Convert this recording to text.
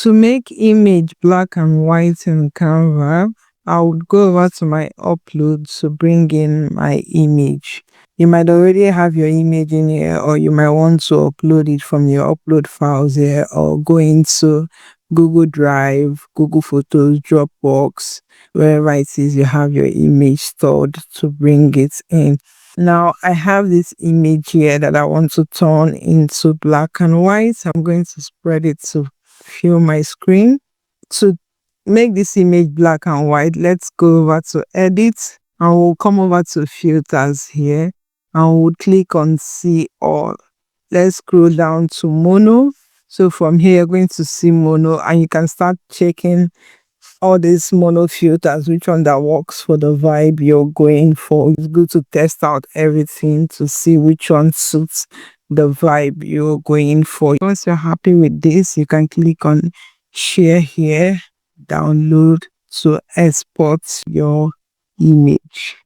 To make image black and white in Canva, I would go over to my upload to bring in my image. You might already have your image in here, or you might want to upload it from your upload files here, or go into Google Drive, Google Photos, Dropbox, wherever it is you have your image stored to bring it in. Now I have this image here that I want to turn into black and white. I'm going to spread it to fill my screen. To make this image black and white, let's go over to edit and we'll come over to filters here and we'll click on see all. Let's scroll down to mono. So from here you're going to see mono and you can start checking all these mono filters, which one that works for the vibe you're going for. It's good to test out everything to see which one suits the vibe you're going for. Once you're happy with this, you can click on share here, download to export your image.